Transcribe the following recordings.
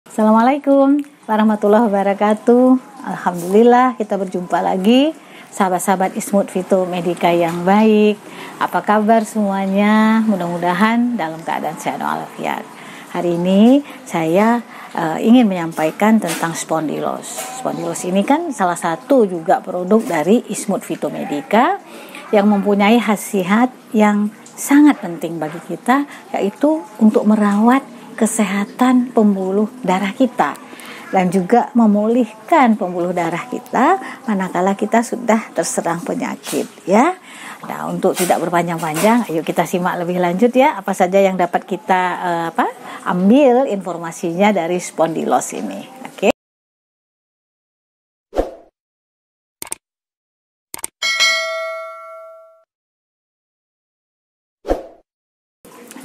Assalamualaikum warahmatullahi wabarakatuh. Alhamdulillah kita berjumpa lagi, sahabat-sahabat Ismut Fito Medica yang baik. Apa kabar semuanya? Mudah-mudahan dalam keadaan sehat walafiat. Hari ini saya ingin menyampaikan tentang spondylos. Spondylos ini kan salah satu juga produk dari Ismut Fito Medica yang mempunyai khasiat yang sangat penting bagi kita, yaitu untuk merawat kesehatan pembuluh darah kita dan juga memulihkan pembuluh darah kita manakala kita sudah terserang penyakit, ya. Nah, untuk tidak berpanjang-panjang, ayo kita simak lebih lanjut ya, apa saja yang dapat kita ambil informasinya dari spondylos ini. Oke.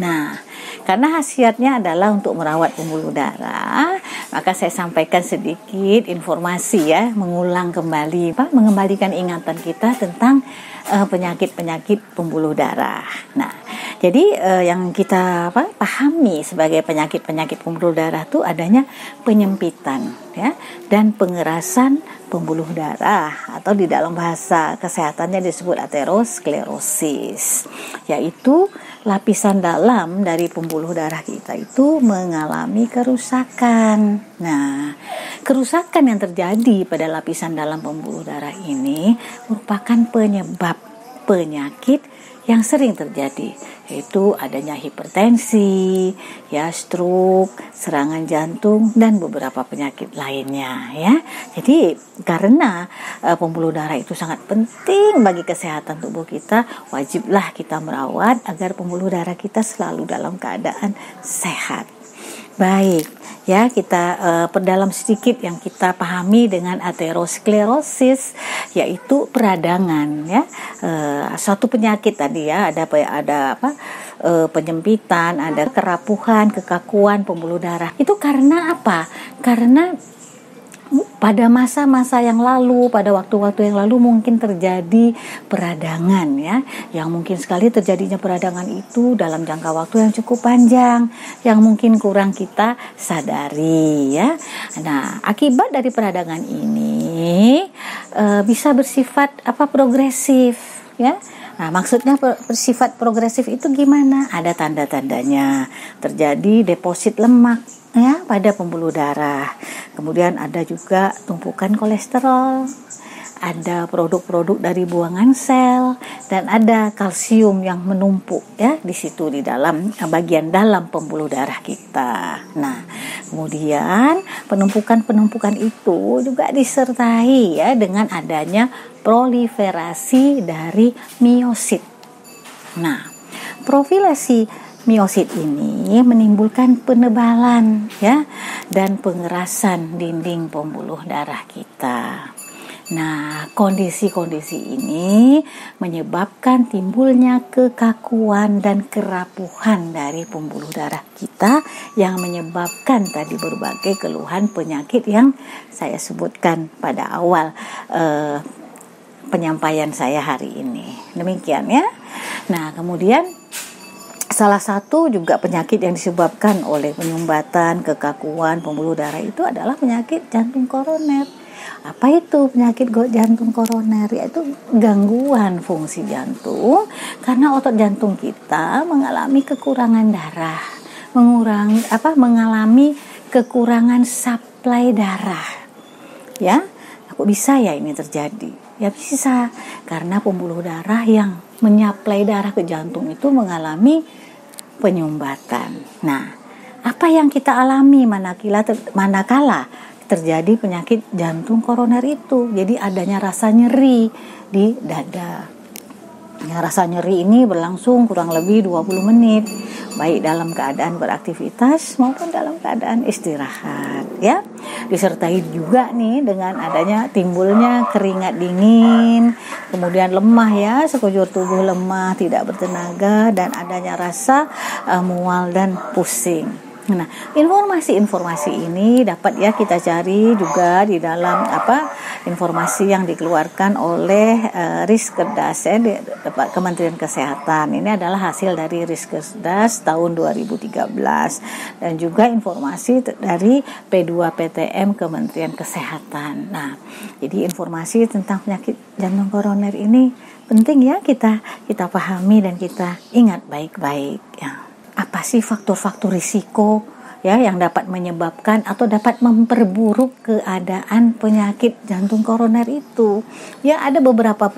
Nah, karena khasiatnya adalah untuk merawat pembuluh darah, maka saya sampaikan sedikit informasi ya, mengulang kembali, mengembalikan ingatan kita tentang penyakit-penyakit pembuluh darah. Nah, jadi yang kita pahami sebagai penyakit-penyakit pembuluh darah itu adanya penyempitan ya dan pengerasan pembuluh darah, atau di dalam bahasa kesehatannya disebut aterosklerosis, yaitu lapisan dalam dari pembuluh darah kita itu mengalami kerusakan. Nah, kerusakan yang terjadi pada lapisan dalam pembuluh darah ini merupakan penyebab penyakit yang sering terjadi, yaitu adanya hipertensi, ya, stroke, serangan jantung, dan beberapa penyakit lainnya, ya. Jadi karena pembuluh darah itu sangat penting bagi kesehatan tubuh kita, wajiblah kita merawat agar pembuluh darah kita selalu dalam keadaan sehat. Baik, ya, kita perdalam sedikit yang kita pahami dengan aterosklerosis, yaitu peradangan, ya, suatu penyakit tadi ya, ada penyempitan, ada kerapuhan, kekakuan pembuluh darah. Itu karena apa? Karena pada masa-masa yang lalu, pada waktu-waktu yang lalu mungkin terjadi peradangan ya, yang mungkin sekali terjadinya peradangan itu dalam jangka waktu yang cukup panjang, yang mungkin kurang kita sadari ya. Nah, akibat dari peradangan ini bisa bersifat progresif ya. Nah, maksudnya bersifat progresif itu gimana? Ada tanda-tandanya, terjadi deposit lemak ya pada pembuluh darah. Kemudian ada juga tumpukan kolesterol, ada produk-produk dari buangan sel, dan ada kalsium yang menumpuk ya di situ di dalam bagian dalam pembuluh darah kita. Nah, kemudian penumpukan-penumpukan itu juga disertai ya dengan adanya proliferasi dari miosit. Nah, proliferasi miosit ini menimbulkan penebalan ya dan pengerasan dinding pembuluh darah kita. Nah, kondisi-kondisi ini menyebabkan timbulnya kekakuan dan kerapuhan dari pembuluh darah kita yang menyebabkan tadi berbagai keluhan penyakit yang saya sebutkan pada awal penyampaian saya hari ini. Demikian ya. Nah, kemudian salah satu juga penyakit yang disebabkan oleh penyumbatan, kekakuan pembuluh darah itu adalah penyakit jantung koroner. Apa itu penyakit jantung koroner? Yaitu gangguan fungsi jantung karena otot jantung kita mengalami kekurangan darah, mengalami kekurangan suplai darah. Ya, kok bisa ya ini terjadi? Ya bisa, karena pembuluh darah yang menyaplai darah ke jantung itu mengalami penyumbatan. Nah, apa yang kita alami manakala terjadi penyakit jantung koroner itu? Jadi adanya rasa nyeri di dada. Ya, rasa nyeri ini berlangsung kurang lebih 20 menit, baik dalam keadaan beraktivitas maupun dalam keadaan istirahat, ya. Disertai juga nih dengan adanya timbulnya keringat dingin, kemudian lemah ya, sekujur tubuh lemah, tidak bertenaga, dan adanya rasa mual dan pusing. Nah, informasi-informasi ini dapat ya kita cari juga di dalam informasi yang dikeluarkan oleh Riskerdas ya, Kementerian Kesehatan. Ini adalah hasil dari Riskerdas tahun 2013 dan juga informasi dari P2PTM Kementerian Kesehatan. Nah, jadi informasi tentang penyakit jantung koroner ini penting ya kita pahami dan kita ingat baik-baik ya. Apa sih faktor-faktor risiko ya yang dapat menyebabkan atau dapat memperburuk keadaan penyakit jantung koroner itu? Ya, ada beberapa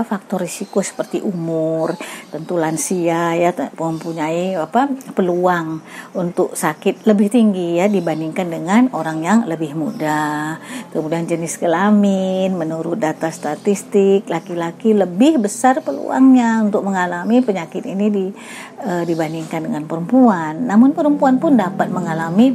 faktor risiko seperti umur, tentu lansia ya mempunyai peluang untuk sakit lebih tinggi ya dibandingkan dengan orang yang lebih muda. Kemudian jenis kelamin, menurut data statistik laki-laki lebih besar peluangnya untuk mengalami penyakit ini dibandingkan dengan perempuan. Namun perempuan pun dapat mengalami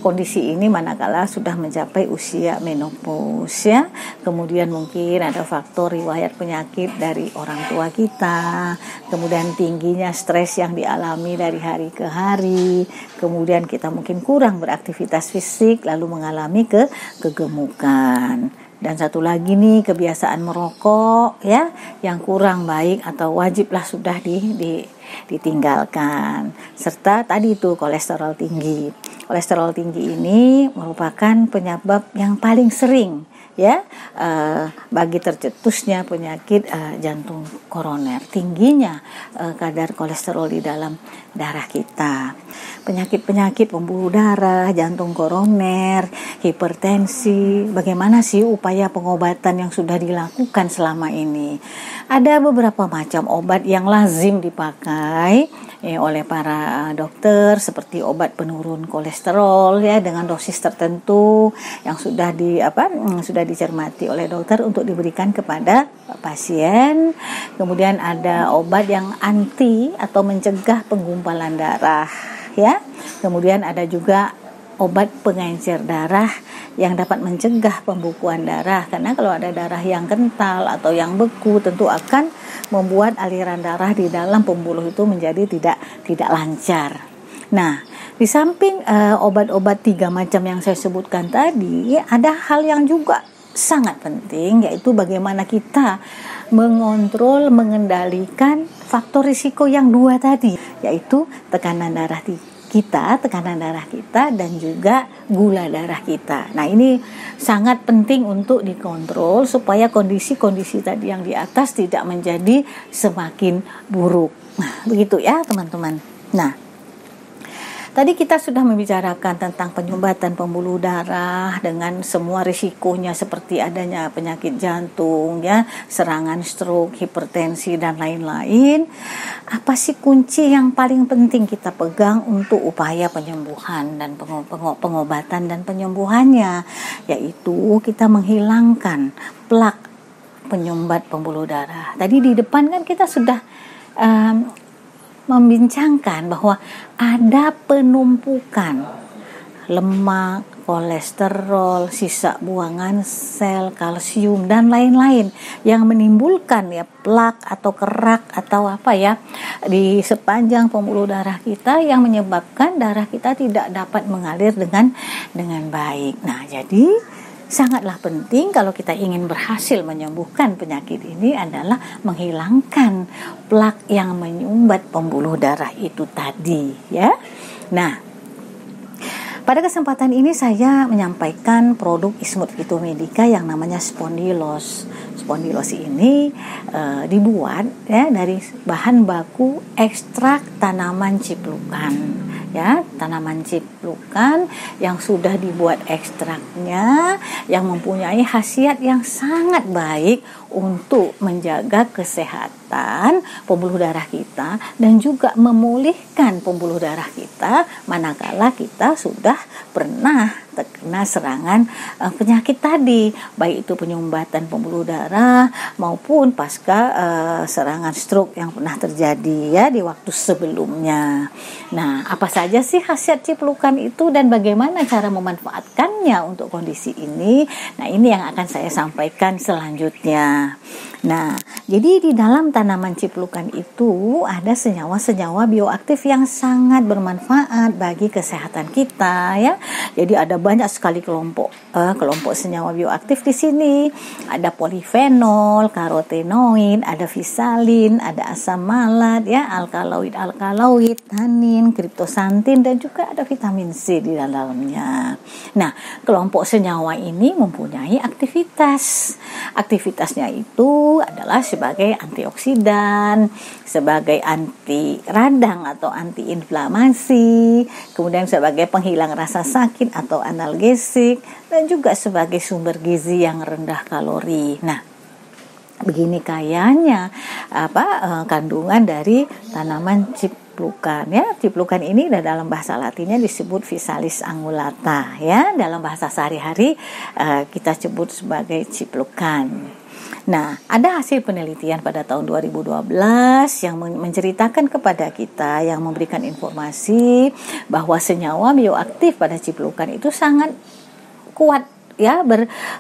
kondisi ini manakala sudah mencapai usia menopause ya. Kemudian mungkin ada faktor riwayat penyakit dari orang tua kita, kemudian tingginya stres yang dialami dari hari ke hari, kemudian kita mungkin kurang beraktivitas fisik lalu mengalami kegemukan. Dan satu lagi nih, kebiasaan merokok ya yang kurang baik atau wajiblah sudah ditinggalkan. Serta tadi itu kolesterol tinggi. Kolesterol tinggi ini merupakan penyebab yang paling sering ya bagi tercetusnya penyakit jantung koroner, tingginya kadar kolesterol di dalam darah kita. Penyakit-penyakit pembuluh darah, jantung koroner, hipertensi, bagaimana sih upaya pengobatan yang sudah dilakukan selama ini? Ada beberapa macam obat yang lazim dipakai oleh para dokter, seperti obat penurun kolesterol ya dengan dosis tertentu yang sudah dicermati oleh dokter untuk diberikan kepada pasien. Kemudian ada obat yang anti atau mencegah penggumpalan darah ya. Kemudian ada juga obat pengencer darah yang dapat mencegah pembukuan darah, karena kalau ada darah yang kental atau yang beku tentu akan membuat aliran darah di dalam pembuluh itu menjadi tidak lancar. Nah, di samping obat-obat 3 macam yang saya sebutkan tadi, ada hal yang juga sangat penting, yaitu bagaimana kita mengendalikan faktor risiko yang 2 tadi, yaitu tekanan darah kita dan juga gula darah kita. Nah, ini sangat penting untuk dikontrol supaya kondisi-kondisi tadi yang di atas tidak menjadi semakin buruk. Nah, begitu ya teman-teman. Nah, tadi kita sudah membicarakan tentang penyumbatan pembuluh darah dengan semua risikonya seperti adanya penyakit jantung ya, serangan stroke, hipertensi dan lain-lain. Apa sih kunci yang paling penting kita pegang untuk upaya penyembuhan dan pengobatan dan penyembuhannya? Yaitu kita menghilangkan plak penyumbat pembuluh darah. Tadi di depan kan kita sudah membincangkan bahwa ada penumpukan lemak, kolesterol, sisa buangan sel, kalsium dan lain-lain yang menimbulkan ya plak atau kerak atau di sepanjang pembuluh darah kita yang menyebabkan darah kita tidak dapat mengalir dengan baik. Nah, jadi sangatlah penting kalau kita ingin berhasil menyembuhkan penyakit ini adalah menghilangkan plak yang menyumbat pembuluh darah itu tadi ya. Nah, pada kesempatan ini saya menyampaikan produk Ismut Phytomedica yang namanya Spondylos. Spondylos ini dibuat ya dari bahan baku ekstrak tanaman ciplukan. Ya, tanaman ciplukan yang sudah dibuat ekstraknya yang mempunyai khasiat yang sangat baik untuk menjaga kesehatan pembuluh darah kita dan juga memulihkan pembuluh darah kita manakala kita sudah pernah terkena serangan penyakit tadi, baik itu penyumbatan pembuluh darah maupun pasca serangan stroke yang pernah terjadi ya di waktu sebelumnya. Nah, apa saja sih khasiat ciplukan itu dan bagaimana cara memanfaatkan kebutuhannya untuk kondisi ini. Nah, ini yang akan saya sampaikan selanjutnya. Nah, jadi di dalam tanaman ciplukan itu ada senyawa-senyawa bioaktif yang sangat bermanfaat bagi kesehatan kita, ya. Jadi ada banyak sekali kelompok senyawa bioaktif di sini. Ada polifenol, karotenoid, ada visalin, ada asam malat, ya, alkaloid, tanin, kriptosantin, dan juga ada vitamin C di dalamnya. Nah, kelompok senyawa ini mempunyai aktivitas. Aktivitasnya itu adalah sebagai antioksidan, sebagai anti radang atau antiinflamasi, kemudian sebagai penghilang rasa sakit atau analgesik, dan juga sebagai sumber gizi yang rendah kalori. Nah, begini kayanya kandungan dari tanaman ciplukan, ya. Ciplukan ini dalam bahasa Latinnya disebut Physalis angulata, ya. Dalam bahasa sehari-hari kita sebut sebagai ciplukan. Nah, ada hasil penelitian pada tahun 2012 yang menceritakan kepada kita, yang memberikan informasi bahwa senyawa bioaktif pada ciplukan itu sangat kuat, ya,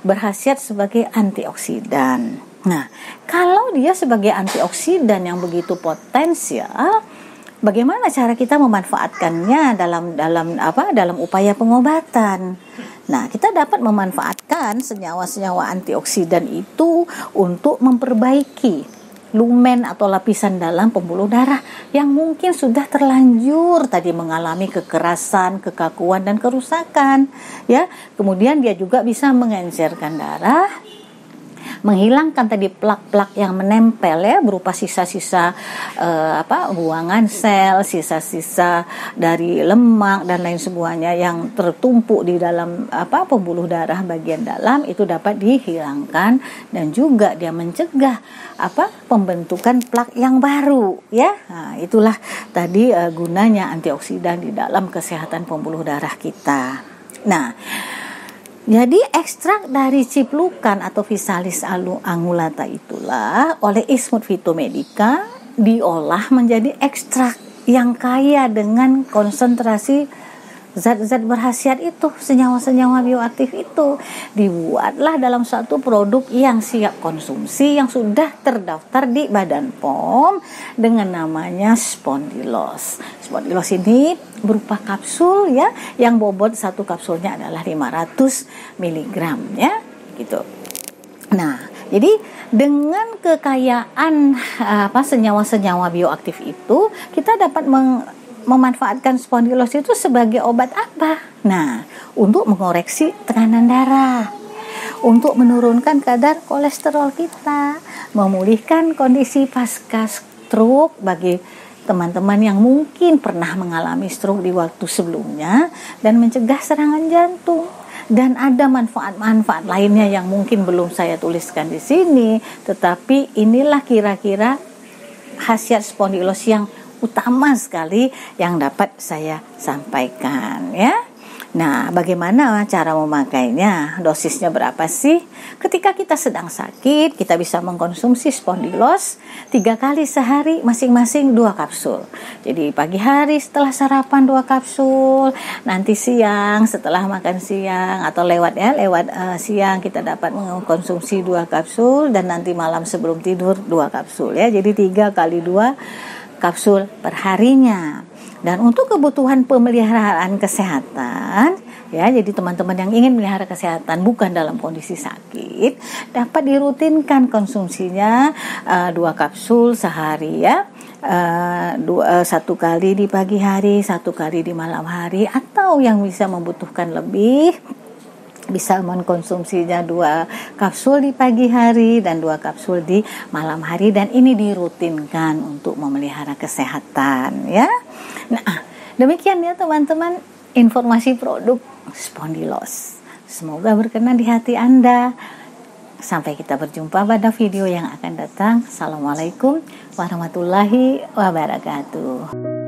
berkhasiat sebagai antioksidan. Nah, kalau dia sebagai antioksidan yang begitu potensial, bagaimana cara kita memanfaatkannya dalam upaya pengobatan? Nah, kita dapat memanfaatkan senyawa-senyawa antioksidan itu untuk memperbaiki lumen atau lapisan dalam pembuluh darah yang mungkin sudah terlanjur tadi mengalami kekerasan, kekakuan, dan kerusakan, ya. Kemudian dia juga bisa mengencerkan darah, menghilangkan tadi plak-plak yang menempel, ya, berupa sisa-sisa buangan sel, sisa-sisa dari lemak dan lain semuanya yang tertumpuk di dalam pembuluh darah bagian dalam, itu dapat dihilangkan, dan juga dia mencegah pembentukan plak yang baru, ya. Nah, itulah tadi gunanya antioksidan di dalam kesehatan pembuluh darah kita. Nah, jadi ekstrak dari ciplukan atau Physalis angulata itulah oleh Ismut Phytomedica diolah menjadi ekstrak yang kaya dengan konsentrasi zat-zat berkhasiat itu, senyawa-senyawa bioaktif itu. Dibuatlah dalam satu produk yang siap konsumsi yang sudah terdaftar di Badan POM dengan namanya Spondylos. Spondylos ini berupa kapsul, ya, yang bobot satu kapsulnya adalah 500 mg, ya, gitu. Nah, jadi dengan kekayaan senyawa-senyawa bioaktif itu, kita dapat memanfaatkan spondylos itu sebagai obat apa? Nah, untuk mengoreksi tekanan darah, untuk menurunkan kadar kolesterol kita, memulihkan kondisi pasca stroke bagi teman-teman yang mungkin pernah mengalami stroke di waktu sebelumnya, dan mencegah serangan jantung. Dan ada manfaat-manfaat lainnya yang mungkin belum saya tuliskan di sini, tetapi inilah kira-kira khasiat spondylos yang utama sekali yang dapat saya sampaikan, ya. Nah, bagaimana cara memakainya? Dosisnya berapa sih? Ketika kita sedang sakit, kita bisa mengkonsumsi spondylos 3 kali sehari, masing-masing 2 kapsul. Jadi pagi hari setelah sarapan 2 kapsul, nanti siang setelah makan siang atau lewat siang kita dapat mengkonsumsi 2 kapsul, dan nanti malam sebelum tidur 2 kapsul, ya. Jadi 3 kali 2 kapsul perharinya. Dan untuk kebutuhan pemeliharaan kesehatan, ya, jadi teman-teman yang ingin melihara kesehatan bukan dalam kondisi sakit, dapat dirutinkan konsumsinya 2 kapsul sehari, ya. 1 kali di pagi hari, 1 kali di malam hari, atau yang bisa membutuhkan lebih bisa mengkonsumsinya 2 kapsul di pagi hari dan 2 kapsul di malam hari, dan ini dirutinkan untuk memelihara kesehatan, ya. Nah, demikian ya teman-teman informasi produk Spondylos. Semoga berkenan di hati Anda. Sampai kita berjumpa pada video yang akan datang. Assalamualaikum warahmatullahi wabarakatuh.